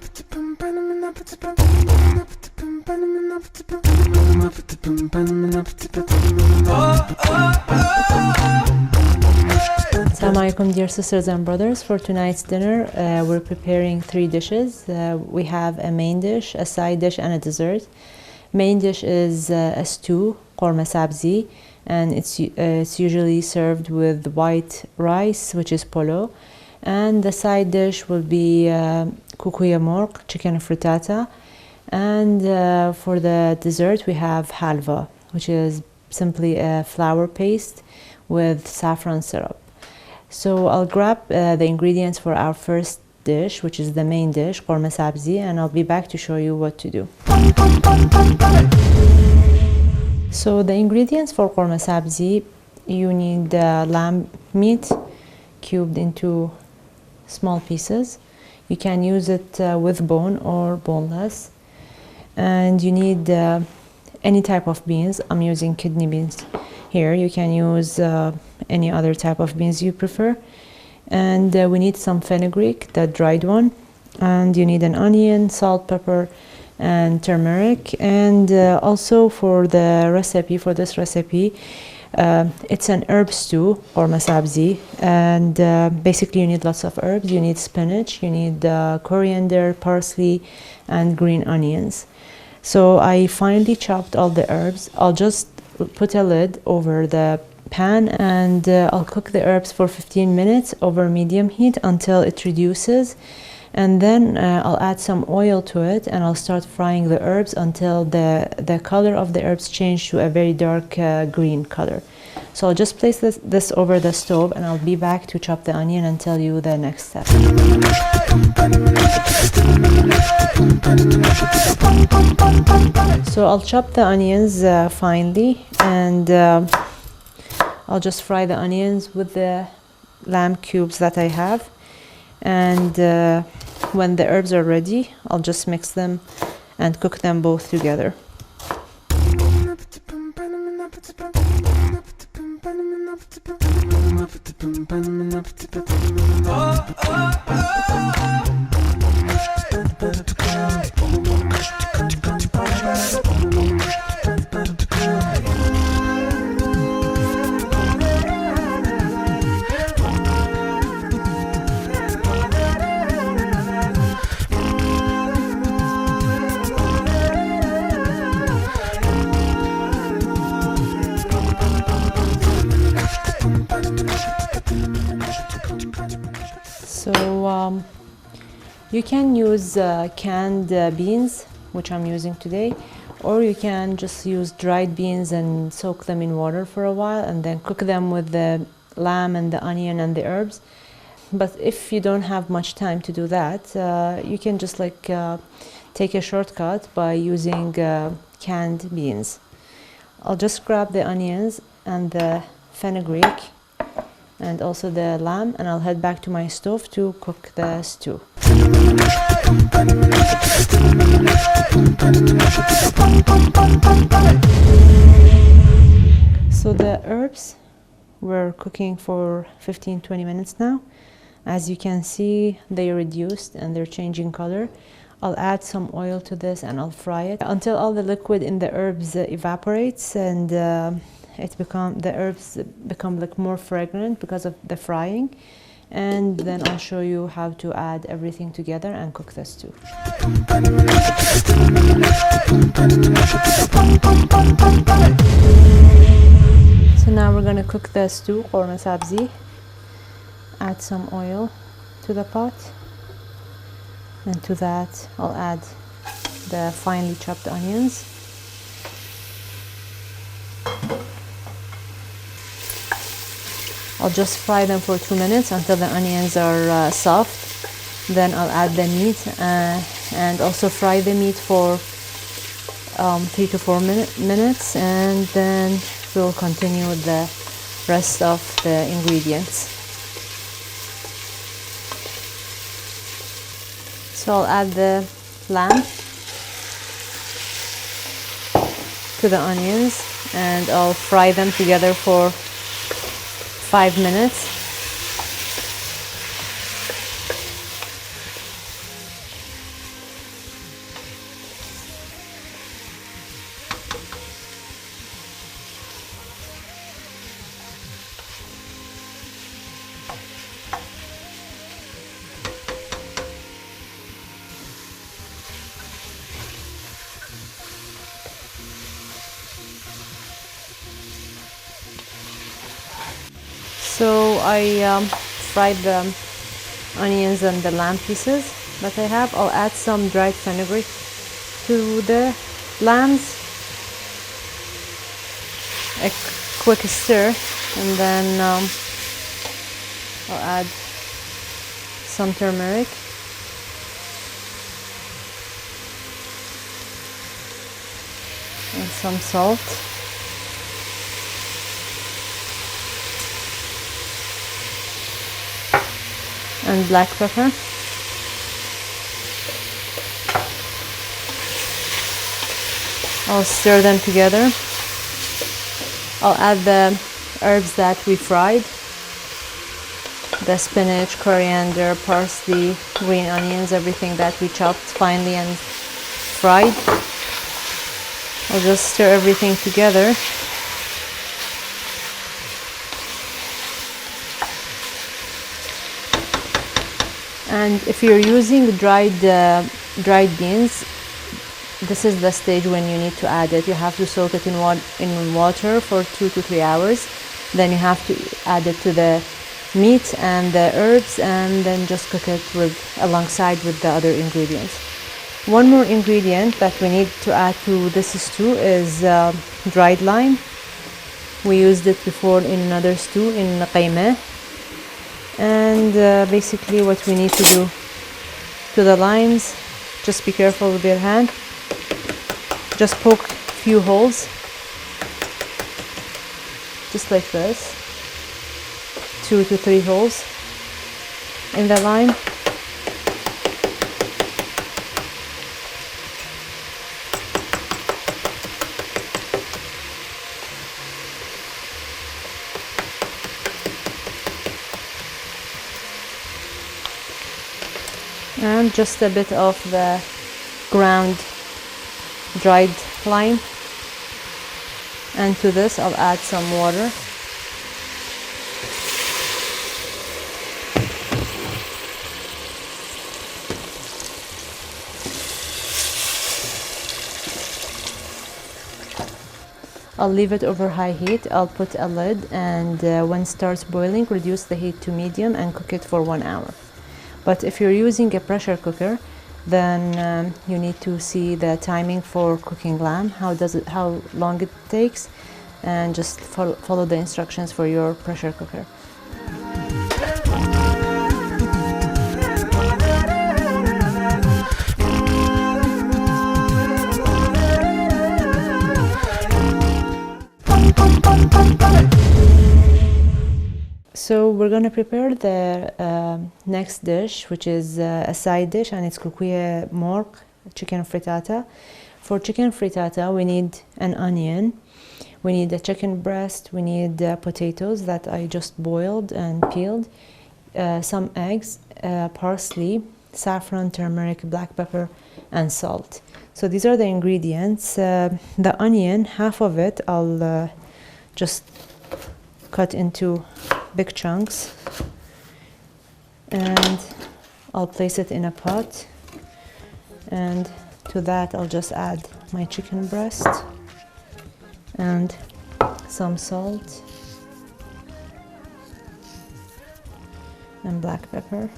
Assalamu alaikum, dear sisters and brothers. For tonight's dinner, we're preparing 3 dishes. We have a main dish, a side dish, and a dessert. Main dish is a stew, Qormeh Sabzy, and it's usually served with white rice, which is polo. And the side dish will be Kookoo Morgh, chicken frittata. And for the dessert, we have halva, which is simply a flour paste with saffron syrup. So I'll grab the ingredients for our first dish, which is the main dish, Qormeh Sabzy, and I'll be back to show you what to do. So the ingredients for Qormeh Sabzy, you need lamb meat cubed into small pieces. You can use it with bone or boneless. And you need any type of beans. I'm using kidney beans here. You can use any other type of beans you prefer. And we need some fenugreek, the dried one. And you need an onion, salt, pepper, and turmeric. And also for the recipe, for this recipe, it's an herb stew, Qormeh Sabzy, and basically you need lots of herbs. You need spinach, you need coriander, parsley, and green onions. So I finely chopped all the herbs. I'll just put a lid over the pan and I'll cook the herbs for 15 minutes over medium heat until it reduces. And then I'll add some oil to it and I'll start frying the herbs until the color of the herbs change to a very dark green color. So I'll just place this over the stove and I'll be back to chop the onion and tell you the next step. So I'll chop the onions finely and I'll just fry the onions with the lamb cubes that I have. And when the herbs are ready, I'll just mix them and cook them both together. So you can use canned beans, which I'm using today, or you can just use dried beans and soak them in water for a while and then cook them with the lamb and the onion and the herbs. But if you don't have much time to do that, you can just take a shortcut by using canned beans. I'll just grab the onions and the fenugreek and also the lamb, and I'll head back to my stove to cook the stew. So the herbs were cooking for 15-20 minutes now. As you can see, they reduced and they're changing color. I'll add some oil to this and I'll fry it until all the liquid in the herbs evaporates and the herbs become more fragrant because of the frying. And then I'll show you how to add everything together and cook the stew. So now we're going to cook the stew, Qormeh Sabzy. Add some oil to the pot. And to that, I'll add the finely chopped onions. I'll just fry them for 2 minutes until the onions are soft. Then I'll add the meat and also fry the meat for 3 to 4 minutes, and then we'll continue with the rest of the ingredients. So I'll add the lamb to the onions and I'll fry them together for 5 minutes. I fried the onions and the lamb pieces that I have. I'll add some dried fenugreek to the lambs, a quick stir, and then I'll add some turmeric, and some salt, and black pepper. I'll stir them together. I'll add the herbs that we fried, the spinach, coriander, parsley, green onions, everything that we chopped finely and fried. I'll just stir everything together. And if you're using dried beans, this is the stage when you need to add it. You have to soak it in water for 2 to 3 hours. Then you have to add it to the meat and the herbs, and then just cook it alongside with the other ingredients. One more ingredient that we need to add to this stew is dried lime. We used it before in another stew in Qormeh. And basically what we need to do to the limes, just be careful with your hand. Just poke a few holes, just like this, 2 to 3 holes in the lime. And just a bit of the ground dried lime, and to this I'll add some water. I'll leave it over high heat. I'll put a lid, and when it starts boiling, reduce the heat to medium and cook it for 1 hour. But if you're using a pressure cooker, then you need to see the timing for cooking lamb, how long it takes, and just follow the instructions for your pressure cooker. So we're going to prepare the next dish, which is a side dish, and it's Kookoo Morgh, chicken frittata. For chicken frittata, we need an onion, we need a chicken breast, we need potatoes that I just boiled and peeled, some eggs, parsley, saffron, turmeric, black pepper, and salt. So these are the ingredients. The onion, half of it, I'll just cut into big chunks, and I'll place it in a pot, and to that I'll just add my chicken breast and some salt and black pepper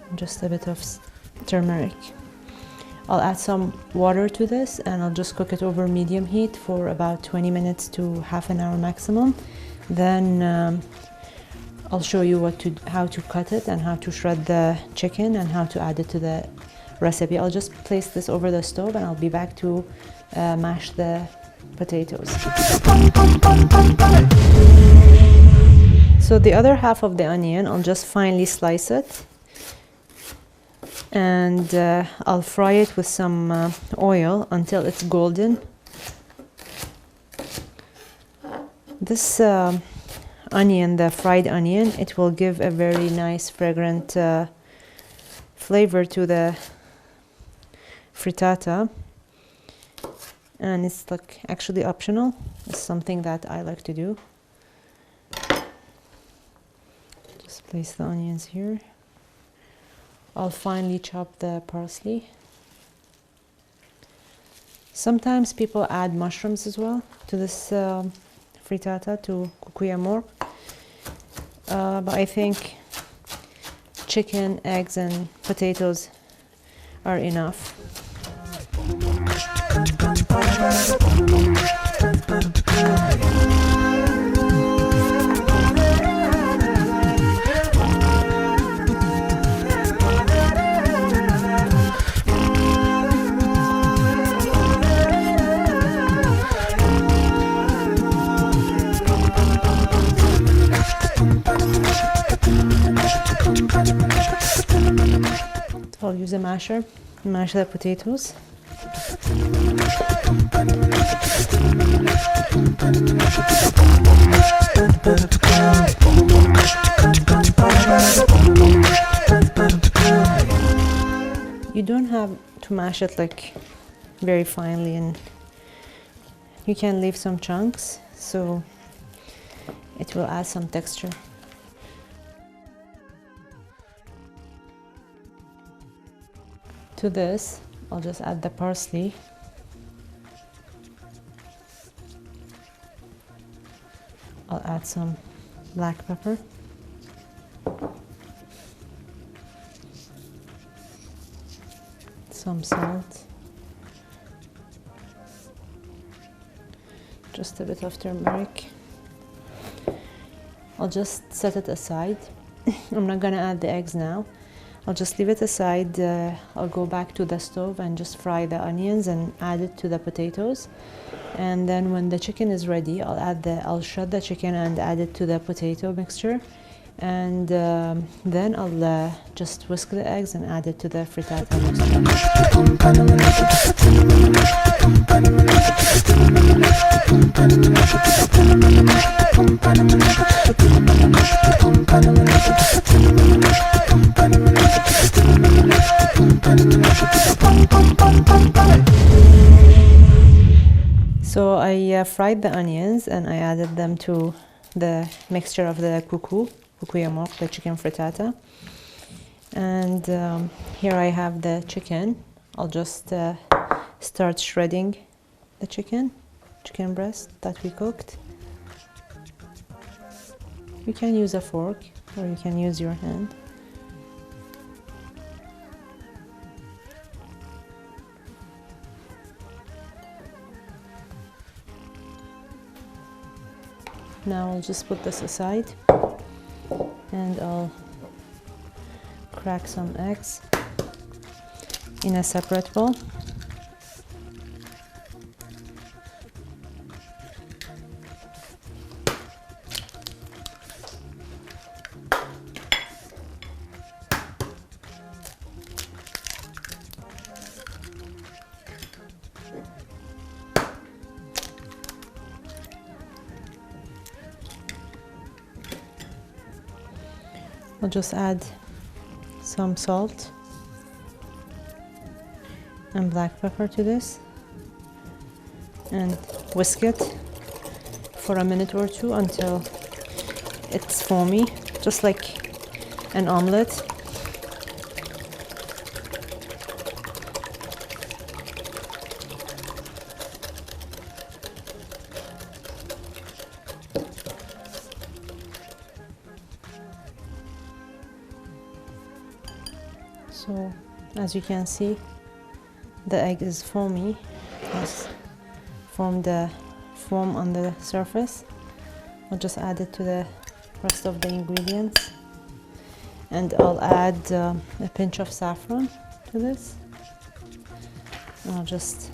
and just a bit of turmeric. I'll add some water to this, and I'll just cook it over medium heat for about 20 minutes to half an hour maximum. Then I'll show you how to cut it and how to shred the chicken and how to add it to the recipe. I'll just place this over the stove, and I'll be back to mash the potatoes. So the other half of the onion, I'll just finely slice it, and I'll fry it with some oil until it's golden. This onion, the fried onion, it will give a very nice fragrant flavor to the frittata, and it's like actually optional. It's something that I like to do. Just place the onions here. I'll finely chop the parsley. Sometimes people add mushrooms as well to this frittata, to Kookoo Morgh. but I think chicken, eggs, and potatoes are enough. I'll use a masher, mash the potatoes. You don't have to mash it like very finely, and you can leave some chunks so it will add some texture. To this, I'll just add the parsley. I'll add some black pepper. Some salt. Just a bit of turmeric. I'll just set it aside. I'm not gonna add the eggs now. I'll just leave it aside. I'll go back to the stove and just fry the onions and add it to the potatoes. And then when the chicken is ready, I'll shred the chicken and add it to the potato mixture. And then I'll just whisk the eggs and add it to the frittata mixture. So I fried the onions and I added them to the mixture of the Kookoo Morgh, the chicken frittata. And here I have the chicken. I'll just start shredding the chicken breast that we cooked. You can use a fork or you can use your hand. Now I'll just put this aside and I'll crack some eggs in a separate bowl. I'll just add some salt and black pepper to this and whisk it for a minute or two until it's foamy, just like an omelette. So as you can see, the egg is foamy. It has formed the foam on the surface. I'll just add it to the rest of the ingredients, and I'll add a pinch of saffron to this, and I'll just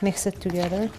mix it together.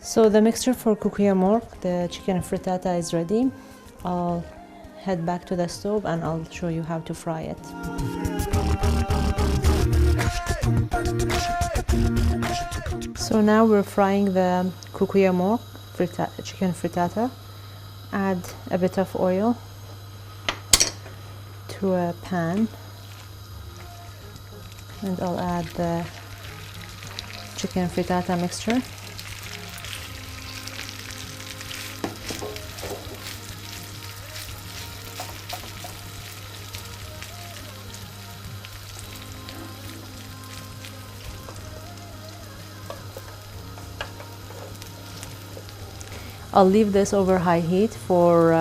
So the mixture for Kookoo Morgh, the chicken frittata, is ready. I'll head back to the stove and I'll show you how to fry it. So now we're frying the Kookoo Morgh chicken frittata. Add a bit of oil to a pan, and I'll add the chicken frittata mixture. I'll leave this over high heat for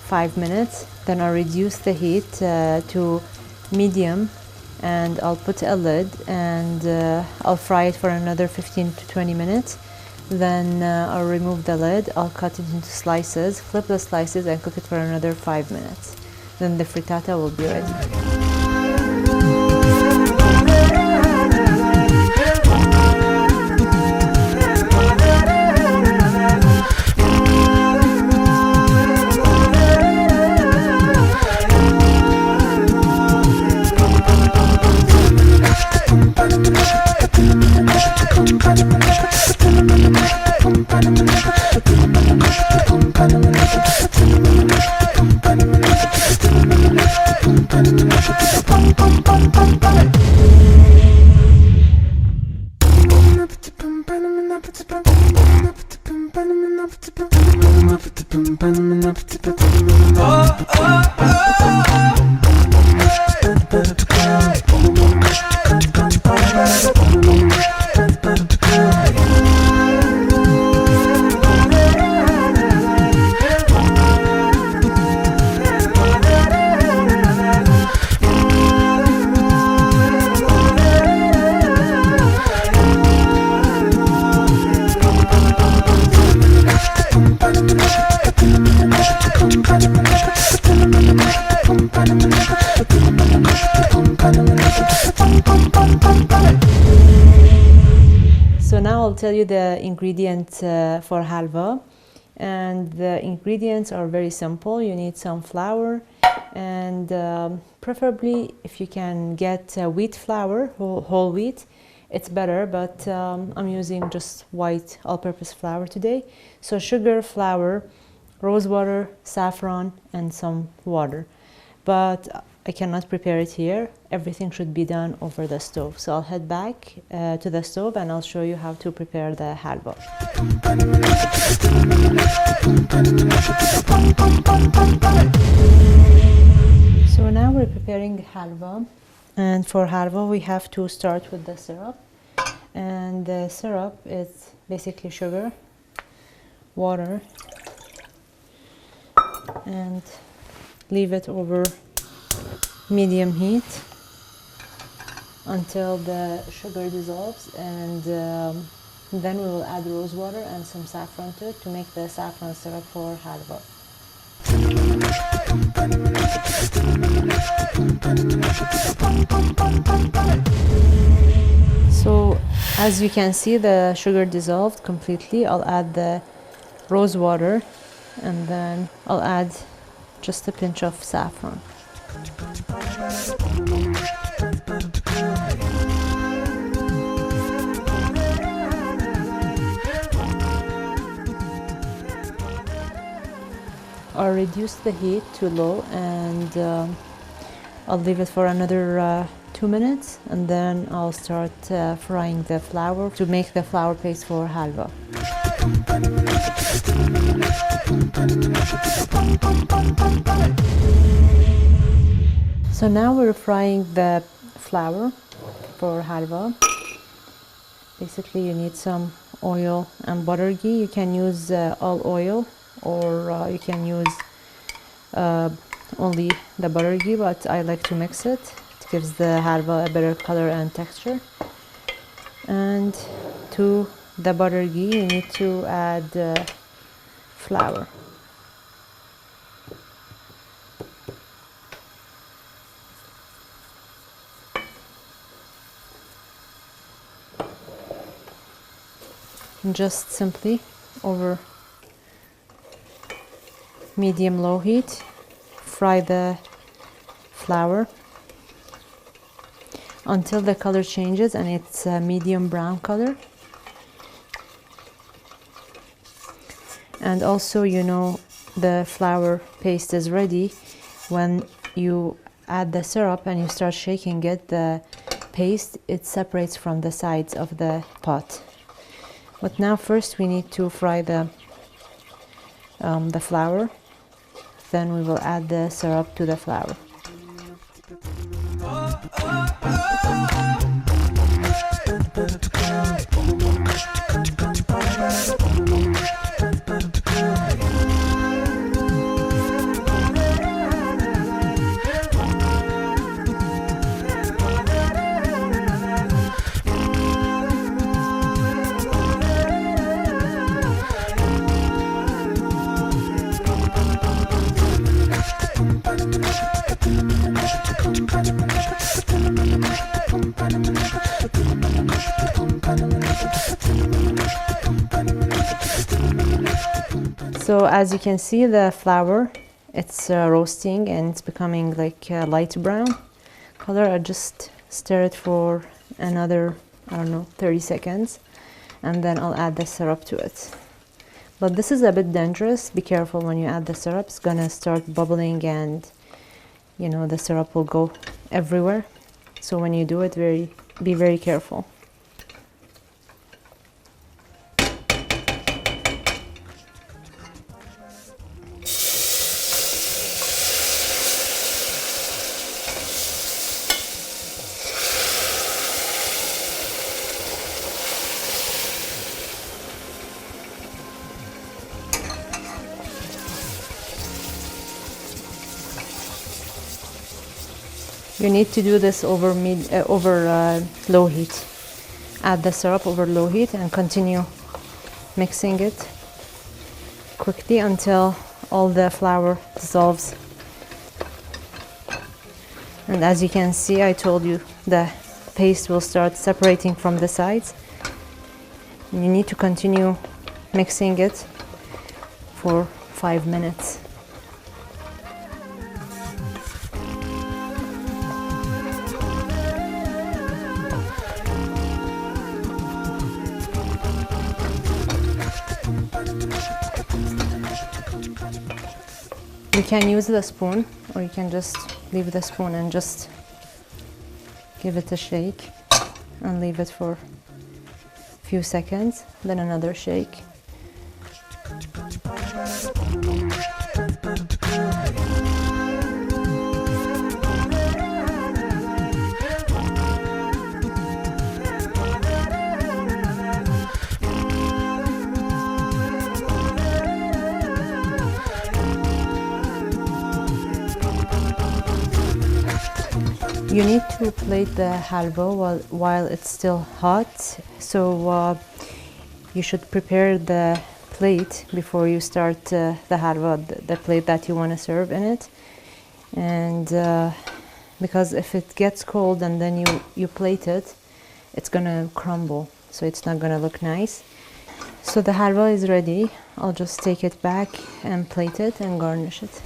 5 minutes. Then I'll reduce the heat to medium, and I'll put a lid, and I'll fry it for another 15 to 20 minutes. Then I'll remove the lid, I'll cut it into slices, flip the slices and cook it for another 5 minutes. Then the frittata will be ready. So now I'll tell you the ingredients for halva, and the ingredients are very simple. You need some flour, and preferably if you can get wheat flour, whole wheat, it's better, but I'm using just white all-purpose flour today. So sugar, flour, rose water, saffron, and some water. But I cannot prepare it here. Everything should be done over the stove. So I'll head back to the stove and I'll show you how to prepare the halva. So now we're preparing halva. And for halva, we have to start with the syrup. And the syrup is basically sugar, water, and leave it over medium heat until the sugar dissolves, and then we will add rose water and some saffron to it to make the saffron syrup for halva. So as you can see, the sugar dissolved completely. I'll add the rose water, and then I'll add just a pinch of saffron. I'll reduce the heat to low, and I'll leave it for another 2 minutes, and then I'll start frying the flour to make the flour paste for halva. So now we're frying the flour for halva. Basically, you need some oil and butter ghee. You can use all oil, or you can use only the butter ghee, but I like to mix it. It gives the halva a better color and texture. And to the butter ghee, you need to add flour. And just simply over medium-low heat, fry the flour until the color changes and it's a medium brown color. And also, you know, the flour paste is ready when you add the syrup and you start shaking it. The paste, it separates from the sides of the pot. But now first we need to fry the flour. Then we will add the syrup to the flour. So as you can see, the flour, it's roasting and it's becoming like a light brown color. I just stir it for another, I don't know, 30 seconds, and then I'll add the syrup to it. But this is a bit dangerous. Be careful when you add the syrup. It's gonna start bubbling and, you know, the syrup will go everywhere. So when you do it, be very careful. You need to do this over low heat. Add the syrup over low heat and continue mixing it quickly until all the flour dissolves. And as you can see, I told you the paste will start separating from the sides. You need to continue mixing it for 5 minutes. You can use the spoon, or you can just leave the spoon and just give it a shake and leave it for a few seconds, then another shake. You need to plate the halwa while it's still hot, so you should prepare the plate before you start the halwa, the plate that you want to serve in it. And because if it gets cold and then you plate it, it's gonna crumble, so it's not gonna look nice. So the halwa is ready. I'll just take it back and plate it and garnish it.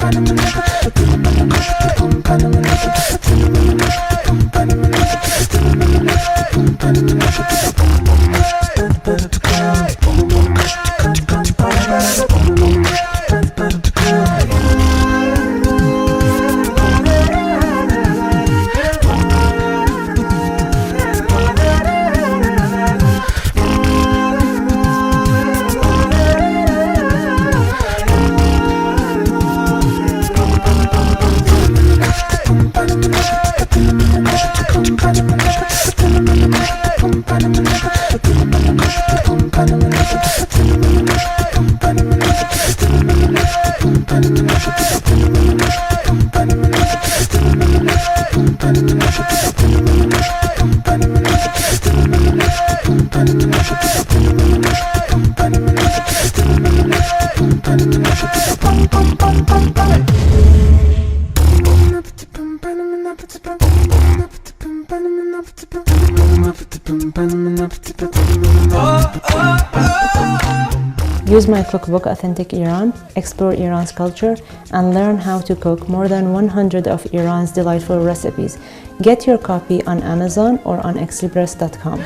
Pum Use my cookbook Authentic Iran, explore Iran's culture, and learn how to cook more than 100 of Iran's delightful recipes. Get your copy on Amazon or on express.com.